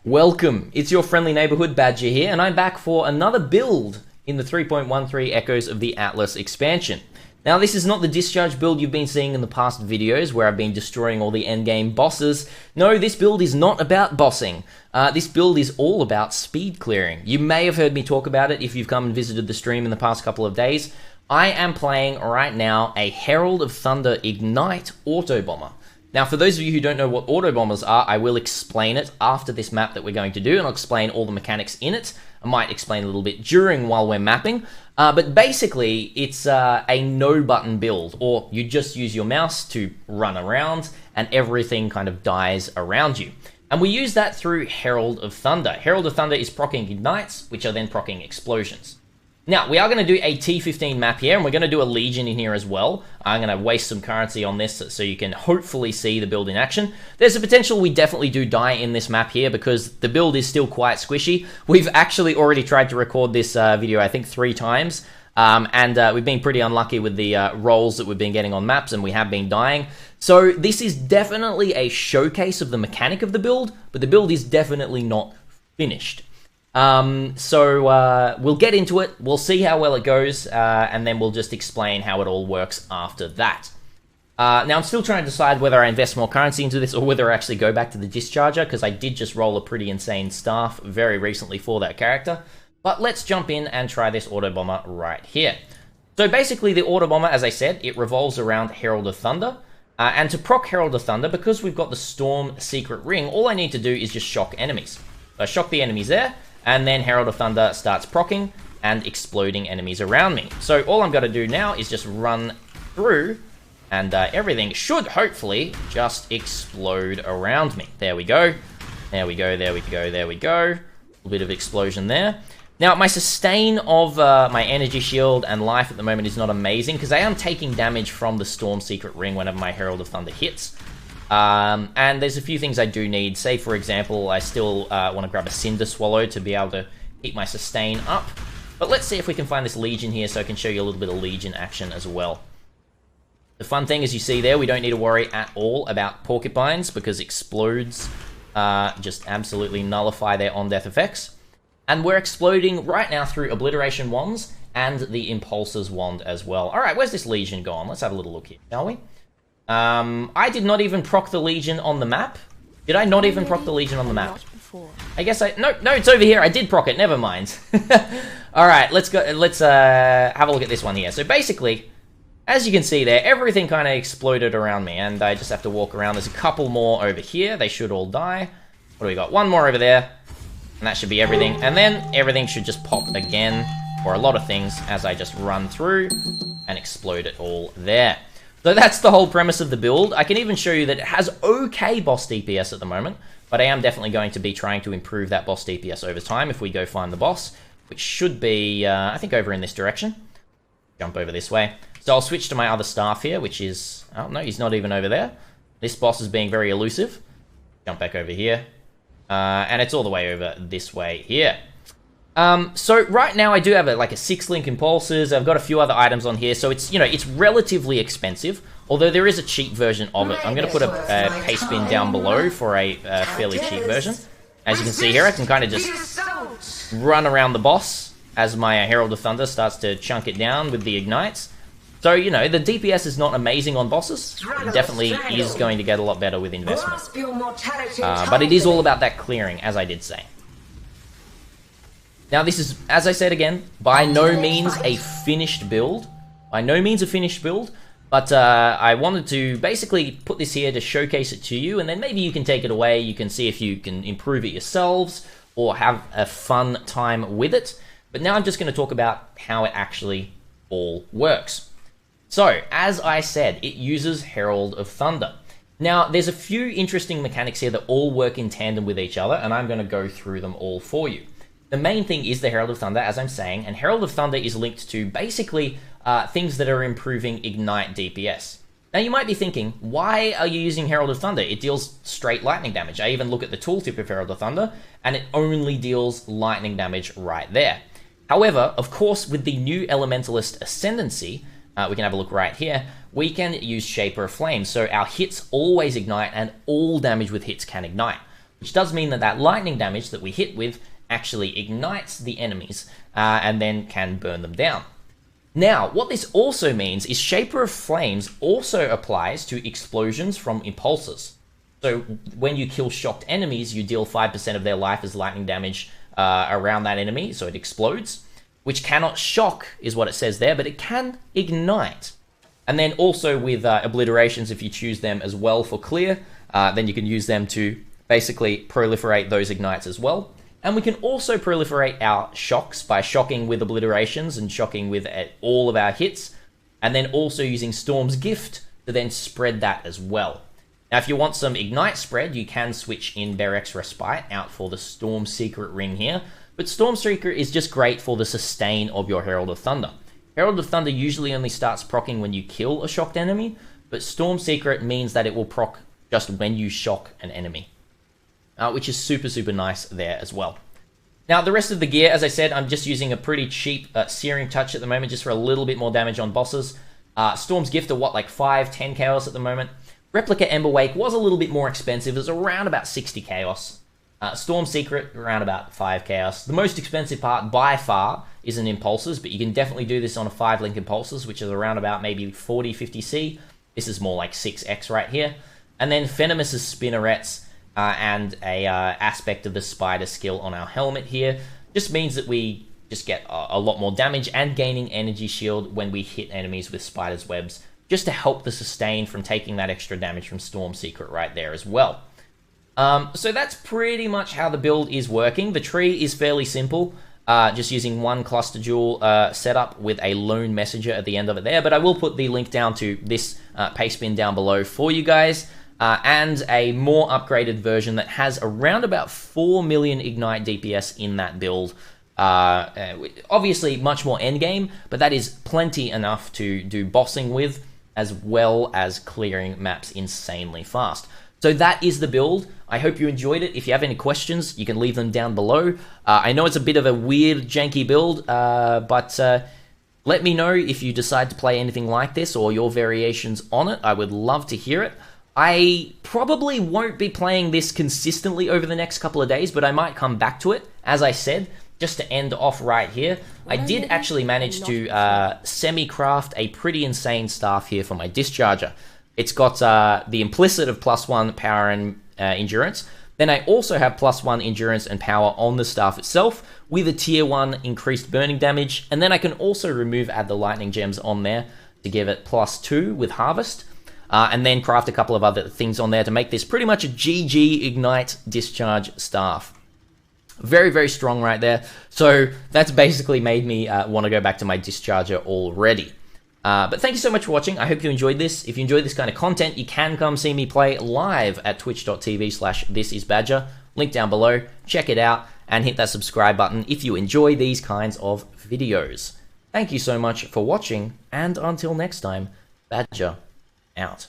Welcome, it's your friendly neighborhood Badger here, and I'm back for another build in the 3.13 Echoes of the Atlas expansion. Now, this is not the discharge build you've been seeing in the past videos where I've been destroying all the endgame bosses. No, this build is not about bossing. This build is all about speed clearing. You may have heard me talk about it if you've come and visited the stream in the past couple of days. I am playing right now a Herald of Thunder Ignite Autobomber. Now, for those of you who don't know what Autobombers are, I will explain it after this map that we're going to do, and I'll explain all the mechanics in it. I might explain a little bit during while we're mapping, but basically, it's a no-button build, or you just use your mouse to run around, and everything kind of dies around you. And we use that through Herald of Thunder. Herald of Thunder is proccing ignites, which are then proccing explosions. Now, we are going to do a T15 map here, and we're going to do a Legion in here as well. I'm going to waste some currency on this so you can hopefully see the build in action. There's a potential we definitely do die in this map here because the build is still quite squishy. We've actually already tried to record this video, I think, 3 times. And we've been pretty unlucky with the rolls that we've been getting on maps, and we have been dying. So this is definitely a showcase of the mechanic of the build, but the build is definitely not finished. We'll get into it, we'll see how well it goes, and then we'll just explain how it all works after that. Now, I'm still trying to decide whether I invest more currency into this or whether I actually go back to the Discharger, because I did just roll a pretty insane staff very recently for that character. But let's jump in and try this Autobomber right here. So basically, the Autobomber, as I said, it revolves around Herald of Thunder. And to proc Herald of Thunder, because we've got the Storm Secret Ring, all I need to do is just shock enemies. So I shock the enemies there, and then Herald of Thunder starts proccing and exploding enemies around me. So all I'm going to do now is just run through, and everything should hopefully just explode around me. There we go. There we go, there we go, there we go. A little bit of explosion there. Now, my sustain of my energy shield and life at the moment is not amazing, because I am taking damage from the Storm Secret Ring whenever my Herald of Thunder hits. And there's a few things I do need. Say, for example, I still want to grab a Cinder Swallow to be able to keep my sustain up. But let's see if we can find this Legion here so I can show you a little bit of Legion action as well. The fun thing, as you see there, we don't need to worry at all about Porcupines because explodes just absolutely nullify their on-death effects. And we're exploding right now through Obliteration Wands and the Impulsor's Wand as well. Alright, where's this Legion gone? Let's have a little look here, shall we? I did not even proc the Legion on the map. Did I not even proc the Legion on the map? I guess I... No, it's over here. I did proc it. Never mind. Alright, let's go. Let's have a look at this one here. So basically, as you can see there, everything kind of exploded around me, and I just have to walk around. There's a couple more over here. They should all die. What do we got? One more over there. And that should be everything. And then everything should just pop again for a lot of things as I just run through and explode it all there. So that's the whole premise of the build. I can even show you that it has okay boss DPS at the moment, but I am definitely going to be trying to improve that boss DPS over time if we go find the boss, which should be, I think, over in this direction. Jump over this way. So I'll switch to my other staff here, which is... Oh, no, he's not even over there. This boss is being very elusive. Jump back over here. And it's all the way over this way here. So right now I do have a 6-link impulsors. I've got a few other items on here, so it's, it's relatively expensive, although there is a cheap version of it. I'm going to put a paste bin down below for a fairly cheap version. As you can see here, I can kind of just run around the boss as my Herald of Thunder starts to chunk it down with the ignites. So, the DPS is not amazing on bosses. It definitely is going to get a lot better with investment. But it is all about that clearing, as I did say. Now, this is, as I said again, by no means a finished build. By no means a finished build. But I wanted to basically put this here to showcase it to you, and then maybe you can take it away. You can see if you can improve it yourselves or have a fun time with it. But now I'm just going to talk about how it actually all works. So, as I said, it uses Herald of Thunder. Now, there's a few interesting mechanics here that all work in tandem with each other, and I'm going to go through them all for you. The main thing is the Herald of Thunder, as I'm saying, and Herald of Thunder is linked to basically things that are improving Ignite DPS. Now, you might be thinking, why are you using Herald of Thunder? It deals straight lightning damage. I even look at the tooltip of Herald of Thunder, and it only deals lightning damage right there. However, of course, with the new elementalist ascendancy, we can have a look right here, we can use Shaper of Flames. So our hits always ignite, and all damage with hits can ignite, which does mean that that lightning damage that we hit with actually ignites the enemies and then can burn them down. Now, what this also means is Shaper of Flames also applies to explosions from impulses. So when you kill shocked enemies, you deal 5% of their life as lightning damage around that enemy, so it explodes, which cannot shock, is what it says there, but it can ignite. And then also with obliterations, if you choose them as well for clear, then you can use them to basically proliferate those ignites as well. And we can also proliferate our shocks by shocking with obliterations and shocking with all of our hits, and then also using Storm's Gift to then spread that as well. Now, if you want some Ignite spread, you can switch in Berek's Respite out for the Storm Secret ring here, but Storm Secret is just great for the sustain of your Herald of Thunder. Herald of Thunder usually only starts proccing when you kill a shocked enemy, but Storm Secret means that it will proc just when you shock an enemy, which is super, super nice there as well. Now, the rest of the gear, as I said, I'm just using a pretty cheap Searing Touch at the moment, just for a little bit more damage on bosses. Storm's Gift are what, like 5, 10 chaos at the moment. Replica Emberwake was a little bit more expensive. It was around about 60 chaos. Storm Secret, around about 5 chaos. The most expensive part, by far, is an Impulses, but you can definitely do this on a 5-link Impulses, which is around about maybe 40, 50C. This is more like 6x right here. And then Venomous' Spinnerets, and a aspect of the Spider skill on our helmet here. Just means that we just get a lot more damage and gaining energy shield when we hit enemies with Spider's webs, just to help the sustain from taking that extra damage from Storm Secret right there as well. So that's pretty much how the build is working. The tree is fairly simple, just using one cluster jewel setup with a lone messenger at the end of it there, but I will put the link down to this paste bin down below for you guys. And a more upgraded version that has around about 4 million Ignite DPS in that build. Obviously, much more endgame, but that is plenty enough to do bossing with, as well as clearing maps insanely fast. So that is the build. I hope you enjoyed it. If you have any questions, you can leave them down below. I know it's a bit of a weird, janky build, but let me know if you decide to play anything like this or your variations on it. I would love to hear it. I probably won't be playing this consistently over the next couple of days, but I might come back to it. As I said, just to end off right here, I did actually manage to semi-craft a pretty insane staff here for my Discharger. It's got the implicit of +1 power and endurance. Then I also have +1 endurance and power on the staff itself, with a tier 1 increased burning damage. And then I can also add the lightning gems on there to give it +2 with harvest. And then craft a couple of other things on there to make this pretty much a GG Ignite Discharge staff. Very, very strong right there. So that's basically made me want to go back to my Discharger already. But thank you so much for watching. I hope you enjoyed this. If you enjoyed this kind of content, you can come see me play live at twitch.tv/thisisbadger. Link down below. Check it out and hit that subscribe button if you enjoy these kinds of videos. Thank you so much for watching, and until next time, Badger out.